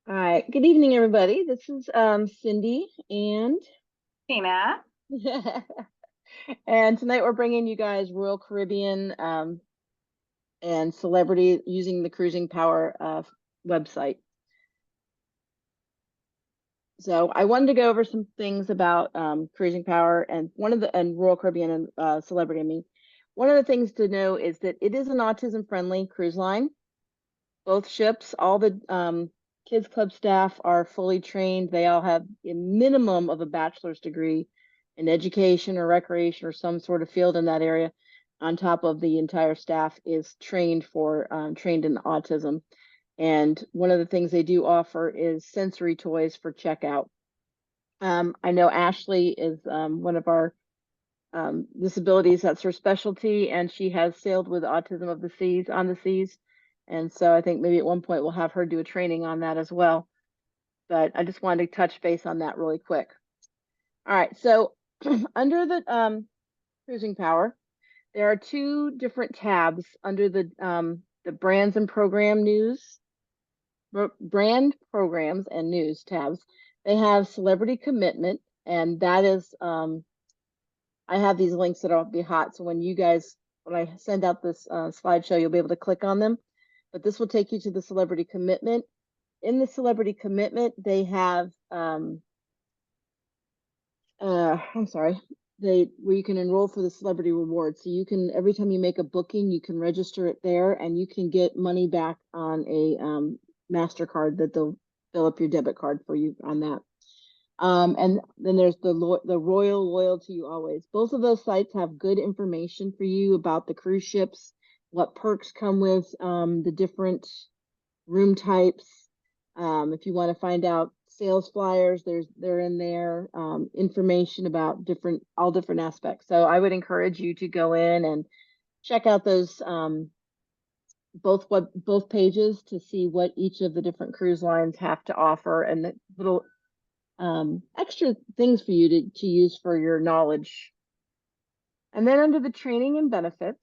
All right. Good evening, everybody. This is Cindy and Tina. and tonight we're bringing you guys Royal Caribbean and celebrity using the Cruising Power website. So I wanted to go over some things about Cruising Power and Royal Caribbean and celebrity. I mean, one of the things to know is that it is an autism-friendly cruise line. Both ships, all the kids club staff are fully trained. They all have a minimum of a bachelor's degree in education or recreation or some sort of field in that area. On top of the entire staff is trained in autism. And one of the things they do offer is sensory toys for checkout. I know Ashley is one of our disabilities. That's her specialty, and she has sailed with Autism of the Seas on the seas. And so I think maybe at one point we'll have her do a training on that as well. But I just wanted to touch base on that really quick. All right, so under the Cruising Power, there are two different tabs under the brands and program news, brand programs and news tabs. They have celebrity commitment, and that is I have these links that'll be hot. So when I send out this slideshow, you'll be able to click on them. But this will take you to the celebrity commitment. In the celebrity commitment, they have, I'm sorry, where you can enroll for the celebrity reward. So you can, every time you make a booking, you can register it there and you can get money back on a MasterCard that they'll fill up your debit card for you on that. And then there's the Royal Loyalty You Always. Both of those sites have good information for you about the cruise ships, what perks come with the different room types. If you want to find out sales flyers, they're in there. Information about all different aspects. So I would encourage you to go in and check out those both pages to see what each of the different cruise lines have to offer and the little extra things for you to use for your knowledge. And then under the training and benefits,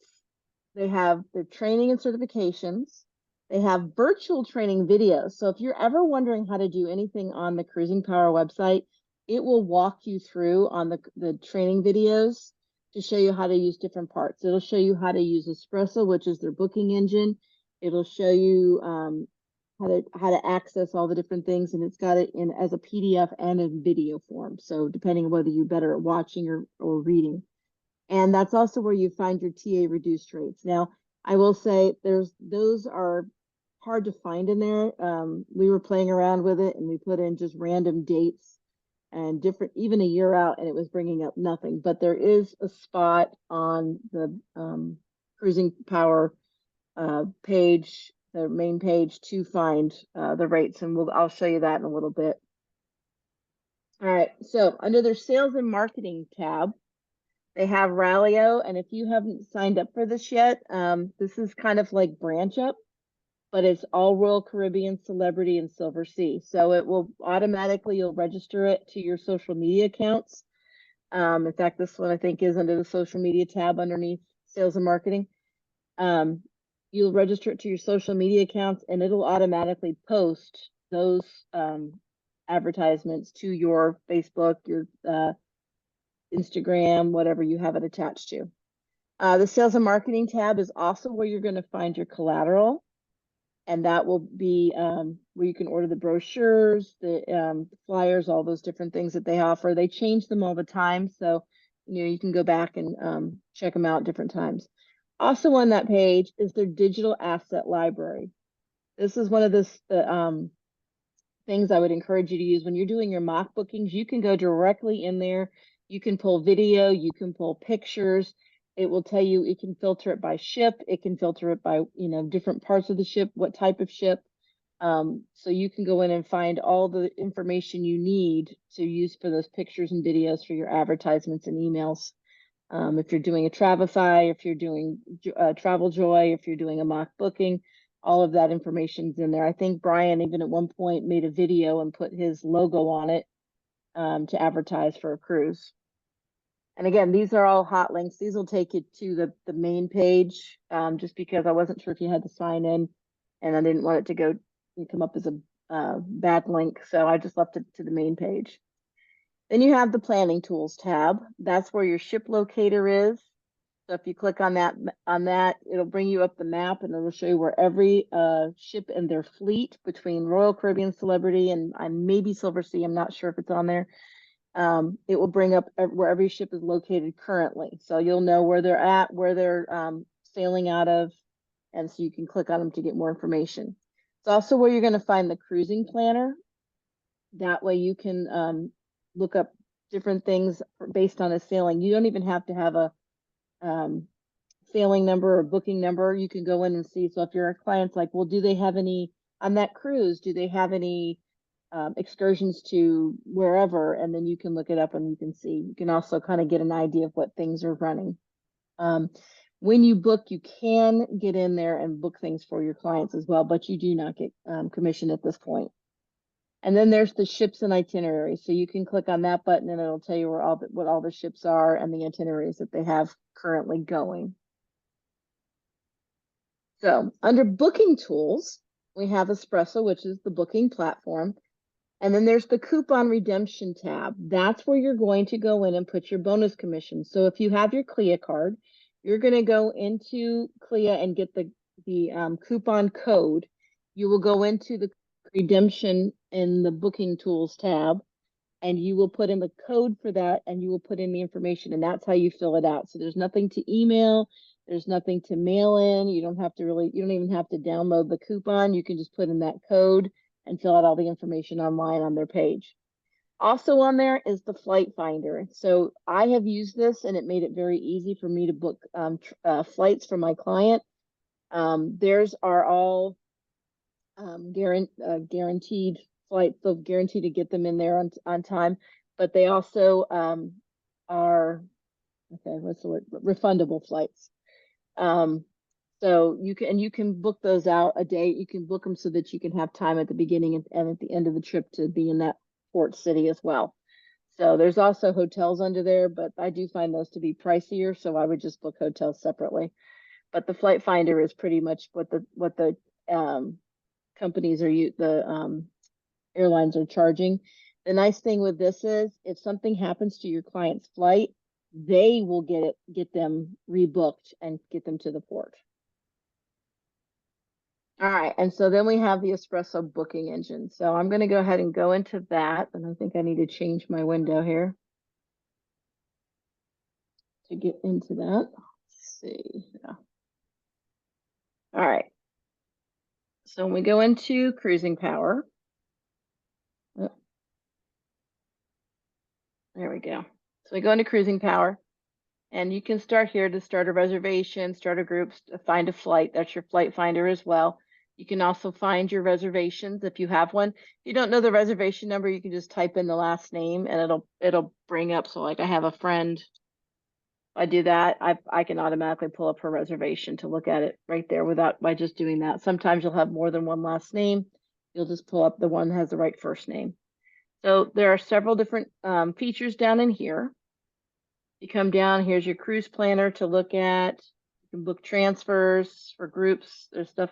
they have the training and certifications. They have virtual training videos. So if you're ever wondering how to do anything on the Cruising Power website, it will walk you through on the training videos to show you how to use different parts. It'll show you how to use Espresso, which is their booking engine. It'll show you how to access all the different things, and it's got it in as a PDF and a video form. So depending on whether you're better at watching or reading. And that's also where you find your TA reduced rates. Now, I will say those are hard to find in there. We were playing around with it and we put in just random dates and different, even a year out, and it was bringing up nothing. But there is a spot on the Cruising Power page, the main page, to find the rates, and I'll show you that in a little bit. All right, so under their sales and marketing tab, they have Rallyo, and if you haven't signed up for this yet, this is kind of like Branch Up, but it's all Royal Caribbean, Celebrity, and Silver Sea. So it will automatically, you'll register it to your social media accounts. In fact, this one I think is under the social media tab underneath sales and marketing. You'll register it to your social media accounts and it'll automatically post those advertisements to your Facebook, your Instagram, whatever you have it attached to. The sales and marketing tab is also where you're going to find your collateral. And that will be where you can order the brochures, the flyers, all those different things that they offer. They change them all the time. So, you can go back and check them out different times. Also on that page is their digital asset library. This is one of the things I would encourage you to use when you're doing your mock bookings. You can go directly in there. You can pull video, you can pull pictures. It will tell you, it can filter it by ship. It can filter it by, different parts of the ship, what type of ship. So you can go in and find all the information you need to use for those pictures and videos for your advertisements and emails. If you're doing a Travefy, if you're doing Travel Joy, if you're doing a mock booking, all of that information's in there. I think Brian even at one point made a video and put his logo on it to advertise for a cruise. And again, these are all hot links. These will take you to the main page, just because I wasn't sure if you had to sign in and I didn't want it to come up as a bad link, so I just left it to the main page. Then you have the planning tools tab. That's where your ship locator is. So if you click on that, it'll bring you up the map and it'll show you where every ship in their fleet between Royal Caribbean, Celebrity, and maybe Silversea. I'm not sure if it's on there. It will bring up where every ship is located currently. So you'll know where they're at, where they're sailing out of, and so you can click on them to get more information. It's also where you're going to find the cruising planner. That way you can look up different things based on a sailing. You don't even have to have a sailing number or booking number. You can go in and see. So if your client's like, well, do they have any on that cruise? Do they have any excursions to wherever? And then you can look it up and you can see. You can also kind of get an idea of what things are running. When you book, you can get in there and book things for your clients as well, but you do not get commission at this point. And then there's the ships and itineraries. So you can click on that button and it'll tell you where what all the ships are and the itineraries that they have currently going. So under booking tools, we have Espresso, which is the booking platform. And then there's the coupon redemption tab. That's where you're going to go in and put your bonus commission. So if you have your CLIA card, you're going to go into CLIA and get the coupon code. You will go into the redemption in the booking tools tab, and you will put in the code for that, and you will put in the information, and that's how you fill it out. So there's nothing to email, there's nothing to mail in. You don't even have to download the coupon. You can just put in that code and fill out all the information online on their page. Also on there is the flight finder. So I have used this and it made it very easy for me to book flights for my client. Theirs are all guaranteed flights, so guaranteed to get them in there on time, but they also are, okay, what's the word, refundable flights. So you can book those out a day. You can book them so that you can have time at the beginning and at the end of the trip to be in that port city as well. So there's also hotels under there, but I do find those to be pricier, so I would just book hotels separately. But the flight finder is pretty much what the companies are the airlines are charging. The nice thing with this is if something happens to your client's flight, they will get them rebooked and get them to the port. All right, and so then we have the Espresso booking engine. So I'm going to go ahead and go into that, and I think I need to change my window here to get into that. Let's see. Yeah. All right. So when we go into Cruising Power, oh, there we go. So we go into Cruising Power, and you can start here to start a reservation, start a group, find a flight. That's your flight finder as well. You can also find your reservations if you have one. If you don't know the reservation number, you can just type in the last name and it'll bring up. So like I have a friend, if I do that, I can automatically pull up her reservation to look at it right there by just doing that. Sometimes you'll have more than one last name. You'll just pull up the one that has the right first name. So there are several different features down in here. You come down, here's your cruise planner to look at. You can book transfers for groups. There's stuff.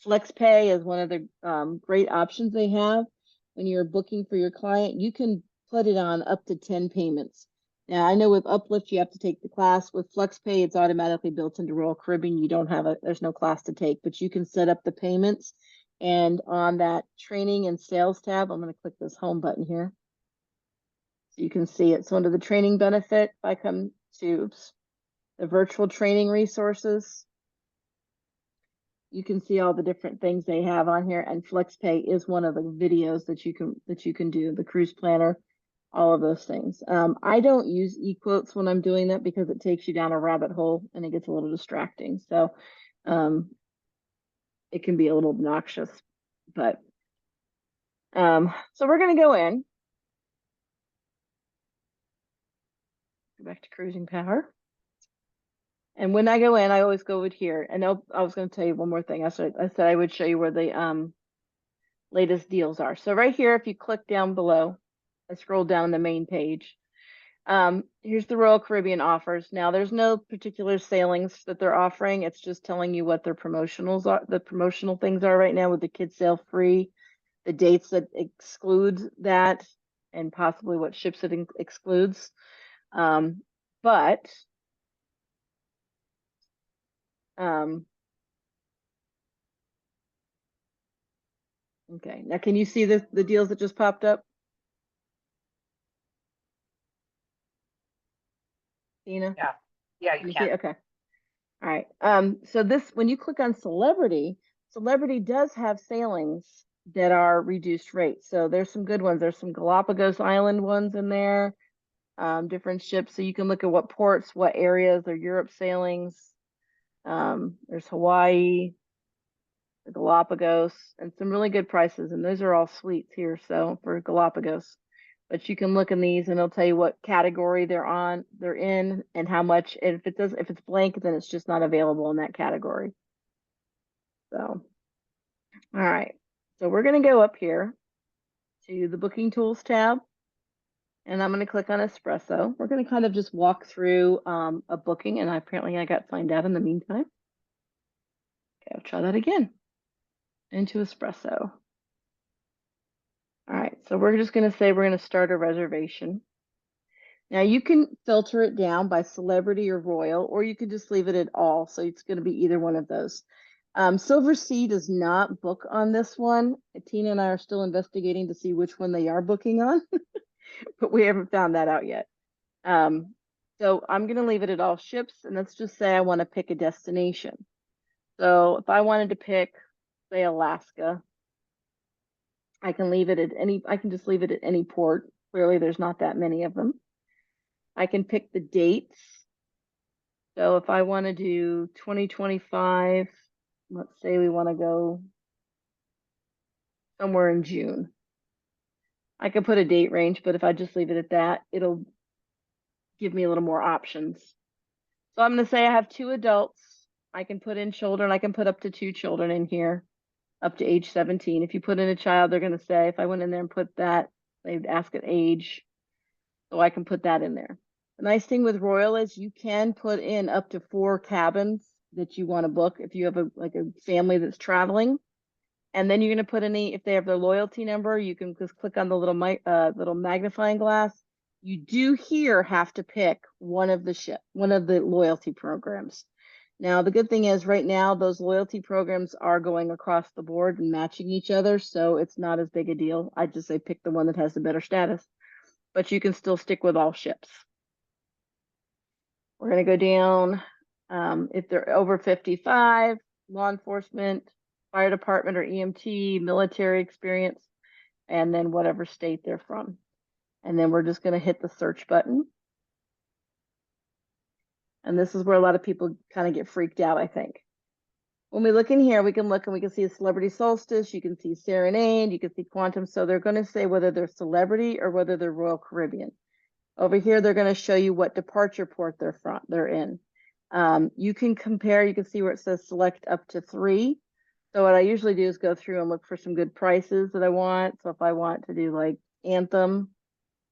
FlexPay is one of the great options they have when you're booking for your client. You can put it on up to 10 payments. Now, I know with Uplift, you have to take the class. With FlexPay, it's automatically built into Royal Caribbean. You don't have there's no class to take, but you can set up the payments. And on that training and sales tab, I'm going to click this home button here. So you can see it. So under the training benefit, I come to the virtual training resources. You can see all the different things they have on here, and FlexPay is one of the videos that you can do, the cruise planner, all of those things. I don't use eQuotes when I'm doing that because it takes you down a rabbit hole and it gets a little distracting. So it can be a little obnoxious, but so we're going to go in. Go back to Cruising Power. And when I go in, I always go with here. And I was going to tell you one more thing. I said I would show you where the latest deals are. So right here, if you click down below, I scroll down the main page. Here's the Royal Caribbean offers. Now, there's no particular sailings that they're offering. It's just telling you what their promotionals are. The promotional things are right now with the kids sail free. the dates that exclude that and possibly what ships it excludes. But okay, now can you see the deals that just popped up? Tina? Yeah, you can. Okay. All right. So this, when you click on Celebrity, Celebrity does have sailings that are reduced rates. So there's some good ones. There's some Galapagos Island ones in there, different ships. So you can look at what ports, what areas are Europe sailings. There's Hawaii, the Galapagos, and some really good prices. And those are all suites here. So for Galapagos, but you can look in these and it'll tell you what category they're in, and how much. And if it's blank, then it's just not available in that category. So, all right. So we're going to go up here to the Booking Tools tab, and I'm going to click on Espresso. We're going to kind of just walk through a booking, and apparently I got signed out in the meantime. Okay, I'll try that again. Into Espresso. All right, so we're just going to say we're going to start a reservation. Now you can filter it down by celebrity or royal, or you could just leave it at all. So it's going to be either one of those. Silversea does not book on this one. Tina and I are still investigating to see which one they are booking on, but we haven't found that out yet. So I'm going to leave it at all ships, and let's just say I want to pick a destination. So if I wanted to pick, say, Alaska, I can leave it at I can just leave it at any port. Clearly, there's not that many of them. I can pick the dates. So if I want to do 2025, let's say we want to go somewhere in June. I could put a date range, but if I just leave it at that, it'll give me a little more options. So I'm going to say I have 2 adults. I can put in children. I can put up to 2 children in here, up to age 17. If you put in a child, they're going to say, if I went in there and put that, they'd ask at age. So I can put that in there. The nice thing with Royal is you can put in up to 4 cabins that you want to book if you have a family that's traveling. And then you're going to put if they have their loyalty number, you can just click on the little magnifying glass. You do here have to pick one of the loyalty programs. Now, the good thing is right now, those loyalty programs are going across the board and matching each other. So it's not as big a deal. I just say pick the one that has the better status, but you can still stick with all ships. We're going to go down. If they're over 55, law enforcement, fire department or EMT, military experience, and then whatever state they're from. And then we're just going to hit the search button. And this is where a lot of people kind of get freaked out, I think. When we look in here, we can look and we can see a Celebrity Solstice, you can see Serenade, you can see Quantum. So they're going to say whether they're Celebrity or whether they're Royal Caribbean. Over here, they're going to show you what departure port they're in. You can compare, you can see where it says select up to 3. So what I usually do is go through and look for some good prices that I want. So if I want to do like Anthem,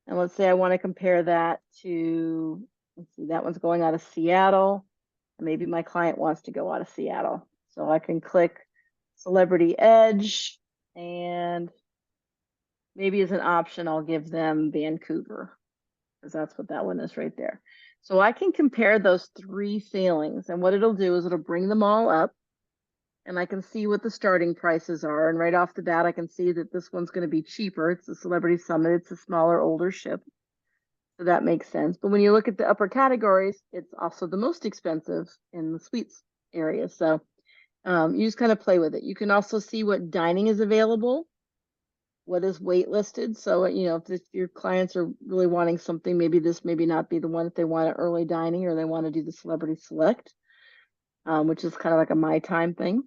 and let's say I want to compare that to, let's see, that one's going out of Seattle. And maybe my client wants to go out of Seattle. So I can click Celebrity Edge, and maybe as an option, I'll give them Vancouver, because that's what that one is right there. So I can compare those 3 sailings, and what it'll do is it'll bring them all up, and I can see what the starting prices are. And right off the bat, I can see that this one's going to be cheaper. It's the Celebrity Summit. It's a smaller, older ship. So that makes sense. But when you look at the upper categories, it's also the most expensive in the suites area. So you just kind of play with it. You can also see what dining is available, what is waitlisted. So, if your clients are really wanting something, maybe this maybe not be the one if they want an early dining or they want to do the Celebrity Select, which is kind of like a My Time thing.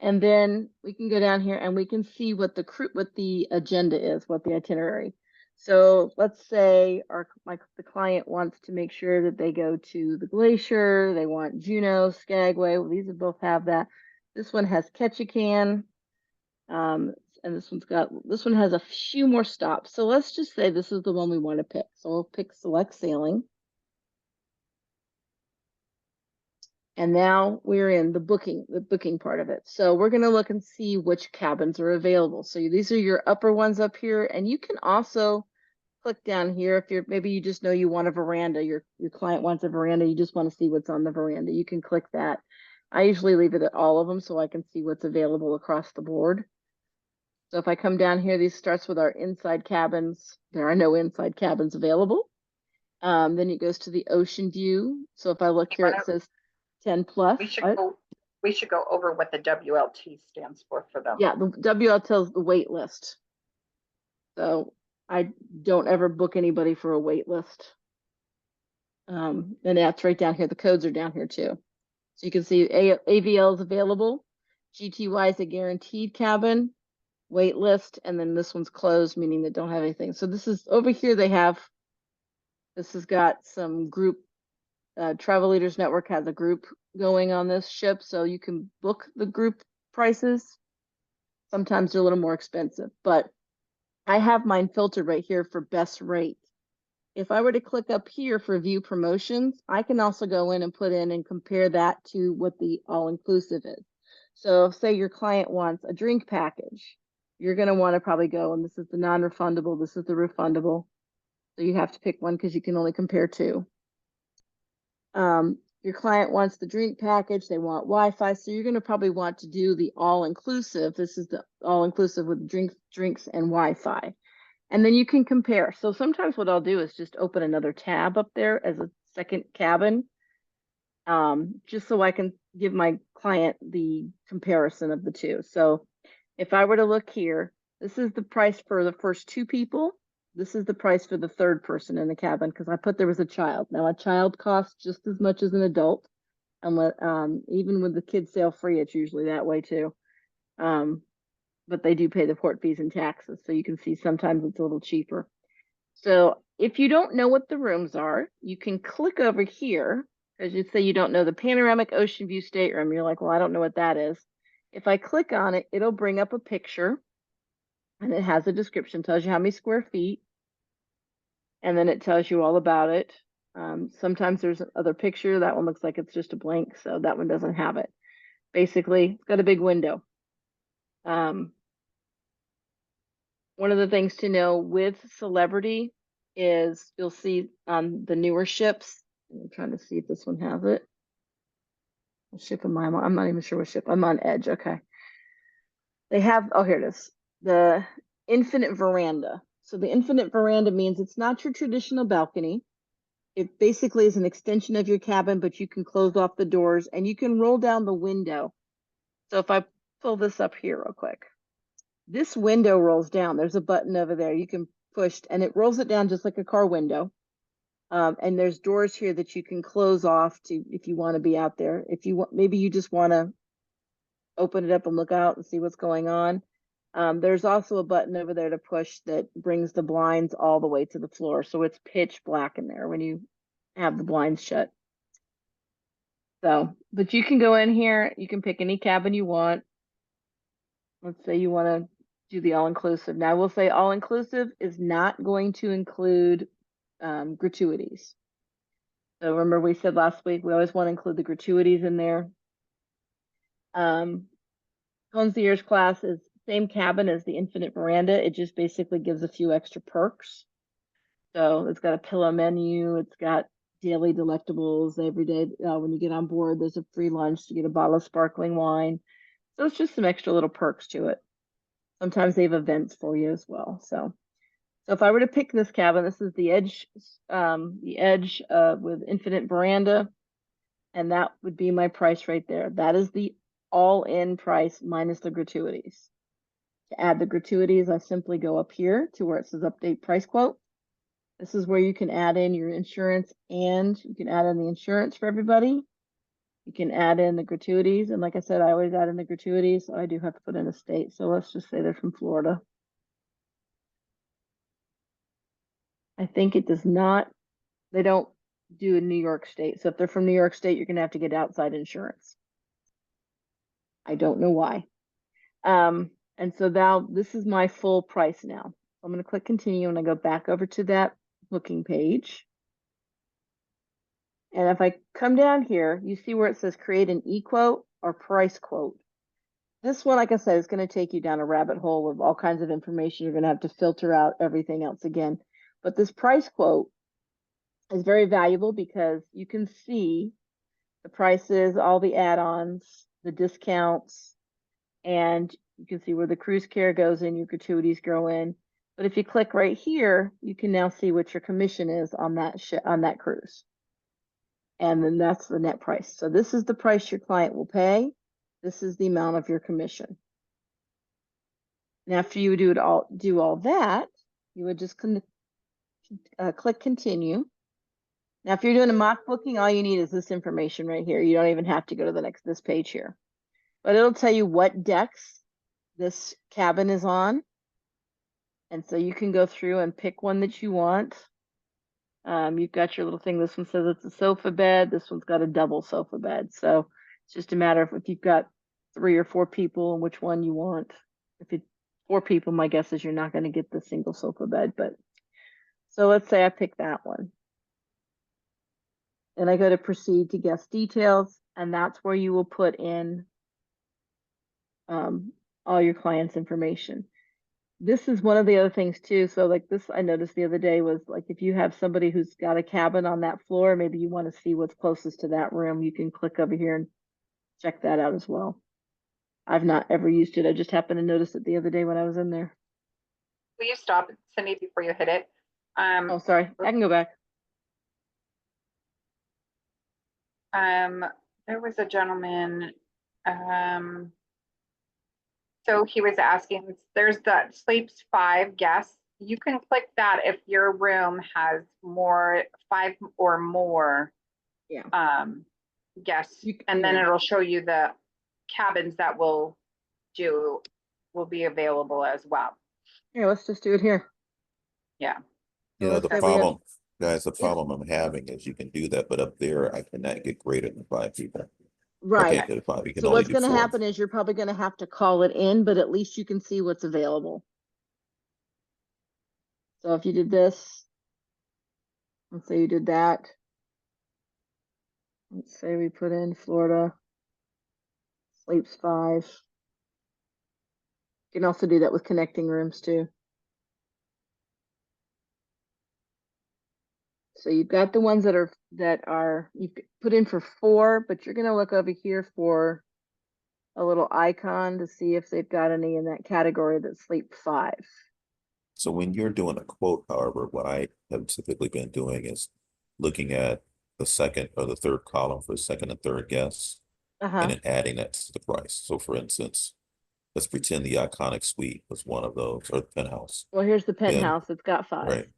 And then we can go down here and we can see what the agenda is, what the itinerary. So let's say the client wants to make sure that they go to the Glacier, they want Juneau, Skagway. Well, these both have that. This one has Ketchikan, and this one has a few more stops. So let's just say this is the one we want to pick. So we'll pick Select Sailing. And now we're in the booking part of it. So we're going to look and see which cabins are available. So these are your upper ones up here, and you can also click down here if you're maybe you just know you want a veranda. Your client wants a veranda. You just want to see what's on the veranda. You can click that. I usually leave it at all of them so I can see what's available across the board. So if I come down here, these starts with our inside cabins. There are no inside cabins available. Then it goes to the ocean view. So if I look here, it says 10 plus. We should go over what the WLT stands for them. Yeah, the WLT is the wait list. So I don't ever book anybody for a wait list. And that's right down here. The codes are down here too. So you can see AVL is available. GTY is a guaranteed cabin, wait list, and then this one's closed, meaning they don't have anything. So this is over here. This has got some group. Travel Leaders Network has a group going on this ship, so you can book the group prices. Sometimes they're a little more expensive, but I have mine filtered right here for best rate. If I were to click up here for view promotions, I can also go in and put in and compare that to what the all-inclusive is. So say your client wants a drink package, you're going to want to probably go, and this is the non-refundable, this is the refundable. So you have to pick one because you can only compare two. Your client wants the drink package, they want Wi-Fi, so you're going to probably want to do the all-inclusive. This is the all-inclusive with drinks and Wi-Fi. And then you can compare. So sometimes what I'll do is just open another tab up there as a second cabin, just so I can give my client the comparison of the two. So if I were to look here, this is the price for the first two people. This is the price for the third person in the cabin because I put there was a child. Now a child costs just as much as an adult, unless even with the kids sail free, it's usually that way too. But they do pay the port fees and taxes, so you can see sometimes it's a little cheaper. So if you don't know what the rooms are, you can click over here because you say you don't know the panoramic ocean view stateroom. You're like, well, I don't know what that is. If I click on it, it'll bring up a picture. And it has a description, tells you how many square feet, and then it tells you all about it. Sometimes there's another picture. That one looks like it's just a blank, so that one doesn't have it. Basically, it's got a big window. One of the things to know with Celebrity is you'll see on the newer ships, I'm trying to see if this one has it. What ship am I on? I'm not even sure what ship. I'm on Edge, okay. They have, oh, here it is. The infinite veranda. So the infinite veranda means it's not your traditional balcony. It basically is an extension of your cabin, but you can close off the doors and you can roll down the window. So if I pull this up here real quick, this window rolls down. There's a button over there you can push and it rolls it down just like a car window. And there's doors here that you can close off to if you want to be out there. If you want, maybe you just want to open it up and look out and see what's going on. There's also a button over there to push that brings the blinds all the way to the floor. So it's pitch black in there when you have the blinds shut. So, but you can go in here, you can pick any cabin you want. Let's say you want to do the all-inclusive. Now I will say all-inclusive is not going to include gratuities. So remember we said last week, we always want to include the gratuities in there. Concierge class is same cabin as the infinite veranda. It just basically gives a few extra perks. So it's got a pillow menu. It's got daily delectables every day. When you get on board, there's a free lunch to get a bottle of sparkling wine. So it's just some extra little perks to it. Sometimes they have events for you as well. So if I were to pick this cabin, this is the Edge with infinite veranda, and that would be my price right there. That is the all-in price minus the gratuities. To add the gratuities, I simply go up here to where it says update price quote. This is where you can add in your insurance and you can add in the insurance for everybody. You can add in the gratuities. And like I said, I always add in the gratuities. So I do have to put in a state. So let's just say they're from Florida. I think it does not, they don't do a New York State. So if they're from New York State, you're going to have to get outside insurance. I don't know why. And so now this is my full price now. I'm going to click continue and I go back over to that booking page. And if I come down here, you see where it says create an e-quote or price quote. This one, like I said, is going to take you down a rabbit hole of all kinds of information. You're going to have to filter out everything else again. But this price quote is very valuable because you can see the prices, all the add-ons, the discounts, and you can see where the cruise care goes in, your gratuities go in. But if you click right here, you can now see what your commission is on that cruise. And then that's the net price. So this is the price your client will pay. This is the amount of your commission. And after you do all that, you would just click continue. Now, if you're doing a mock booking, all you need is this information right here. You don't even have to go to this page here, but it'll tell you what decks this cabin is on. And so you can go through and pick one that you want. You've got your little thing. This one says it's a sofa bed. This one's got a double sofa bed. So it's just a matter of if you've got 3 or 4 people and which one you want. If it's 4 people, my guess is you're not going to get the single sofa bed. But so let's say I pick that one. And I go to proceed to guest details, and that's where you will put in all your client's information. This is one of the other things too. So like this, I noticed the other day was like, if you have somebody who's got a cabin on that floor, maybe you want to see what's closest to that room, you can click over here and check that out as well. I've not ever used it. I just happened to notice it the other day when I was in there. Will you stop, Cindy, before you hit it? Oh, sorry. I can go back. There was a gentleman, so he was asking, there's that sleeps 5 guests. You can click that if your room has 5 or more guests, and then it'll show you the cabins that will be available as well. Yeah, let's just do it here. Yeah. You know, the problem, guys, the problem I'm having is you can do that, but up there I cannot get greater than 5 people. Right. Okay, 5. You can so only what's do going to 4. happen is you're probably going to have to call it in, but at least you can see what's available. So if you did this, let's say you did that. Let's say we put in Florida, sleeps 5. You can also do that with connecting rooms too. So you've got the ones that are you put in for 4, but you're going to look over here for a little icon to see if they've got any in that category that sleep 5. So when you're doing a quote, however, what I have typically been doing is looking at the second or the third column for second and third guests, and then adding that to the price. So for instance, let's pretend the Iconic Suite was one of those, or the Penthouse. Well, here's the Penthouse. It's got 5. Right.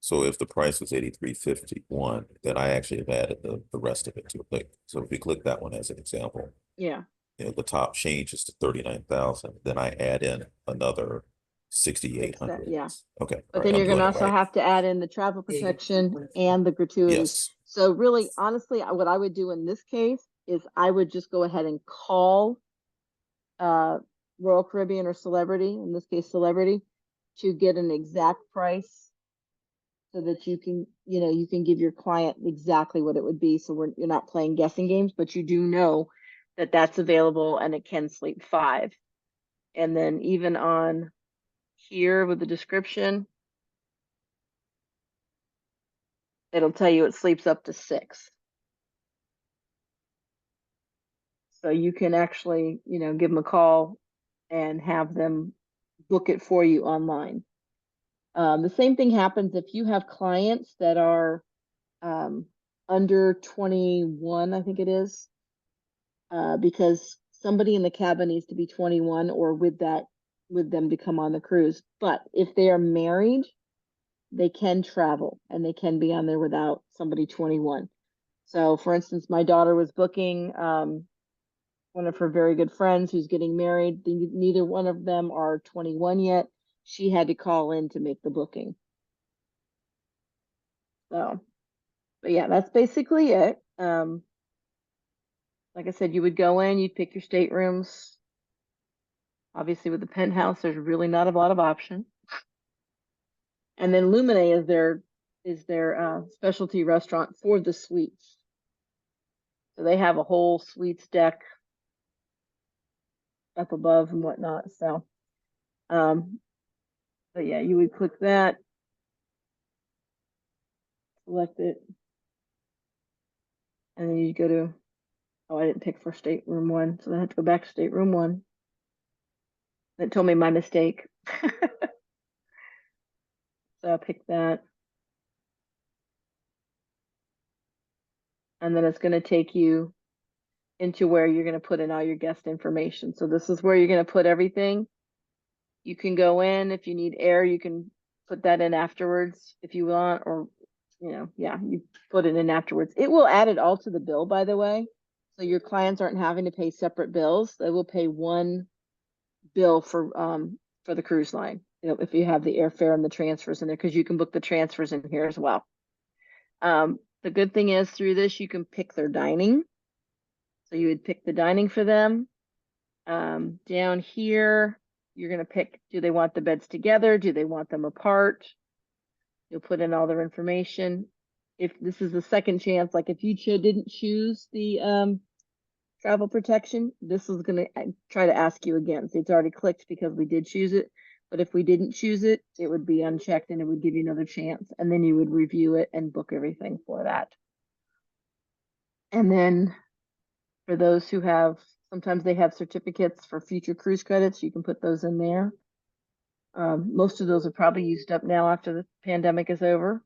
So if the price was $83.51, then I actually have added the rest of it to it. So if we click that one as an example, yeah, you know, the top changes to 39,000. Then I add in another 6,800. yeah. Okay. But then you're going to also have to add in the travel protection and the gratuity. Yes. So really, honestly, what I would do in this case is I would just go ahead and call Royal Caribbean or Celebrity, in this case Celebrity, to get an exact price so that you can, you can give your client exactly what it would be. So you're not playing guessing games, but you do know that that's available and it can sleep 5. And then even on here with the description, it'll tell you it sleeps up to 6. So you can actually, give them a call and have them book it for you online. The same thing happens if you have clients that are under 21, I think it is, because somebody in the cabin needs to be 21 or with them to come on the cruise. But if they are married, they can travel and they can be on there without somebody 21. So for instance, my daughter was booking one of her very good friends who's getting married. Neither one of them are 21 yet. She had to call in to make the booking. So, but yeah, that's basically it. Like I said, you would go in, you'd pick your staterooms. Obviously with the Penthouse, there's really not a lot of option. And then Lumine is their specialty restaurant for the suites. So they have a whole suites deck up above and whatnot. So, but yeah, you would click that, select it, and then you go to, oh, I didn't pick for stateroom 1, so I had to go back to stateroom 1. It told me my mistake. So I'll pick that. And then it's going to take you into where you're going to put in all your guest information. So this is where you're going to put everything. You can go in if you need air, you can put that in afterwards if you want, or, you know, yeah, you put it in afterwards. It will add it all to the bill, by the way. So your clients aren't having to pay separate bills. They will pay one bill for the cruise line. You know, if you have the airfare and the transfers in there, because you can book the transfers in here as well. The good thing is through this, you can pick their dining. So you would pick the dining for them. Down here, you're going to pick, do they want the beds together? Do they want them apart? You'll put in all their information. If this is the second chance, like if you didn't choose the travel protection, this is going to try to ask you again. So it's already clicked because we did choose it. But if we didn't choose it, it would be unchecked and it would give you another chance. And then you would review it and book everything for that. And then for those who have, sometimes they have certificates for future cruise credits, you can put those in there. Most of those are probably used up now after the pandemic is over,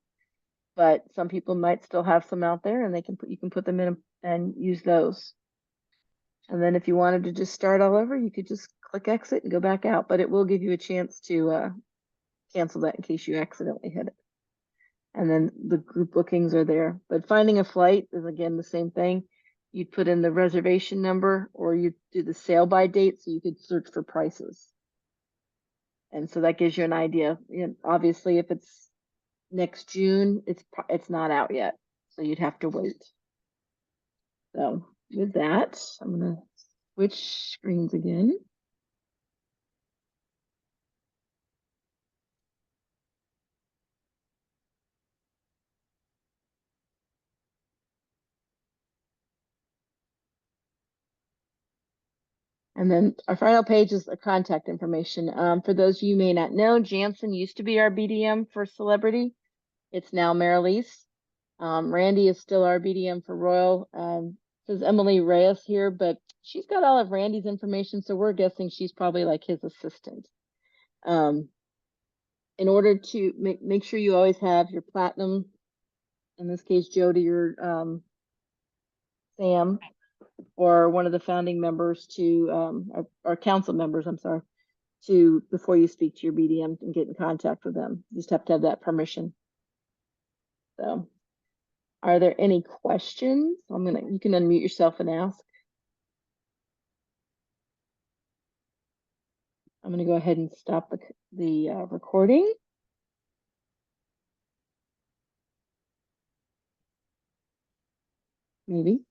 but some people might still have some out there and you can put them in and use those. And then if you wanted to just start all over, you could just click exit and go back out, but it will give you a chance to cancel that in case you accidentally hit it. And then the group bookings are there, but finding a flight is again the same thing. You'd put in the reservation number or you do the sail by date so you could search for prices. And so that gives you an idea. You know, obviously, if it's next June, it's not out yet, so you'd have to wait. So with that, I'm gonna switch screens again. And then our final page is the contact information. For those of you who may not know, Jansen used to be our BDM for Celebrity. It's now Marilise. Randy is still our BDM for Royal. Says Emily Reyes here, but she's got all of Randy's information, so we're guessing she's probably like his assistant. In order to make sure you always have your platinum, in this case, Jody or Sam, or one of the founding members to, or council members, I'm sorry, to, before you speak to your BDM and get in contact with them. You just have to have that permission. So, are there any questions? You can unmute yourself and ask. I'm gonna go ahead and stop the recording. Maybe.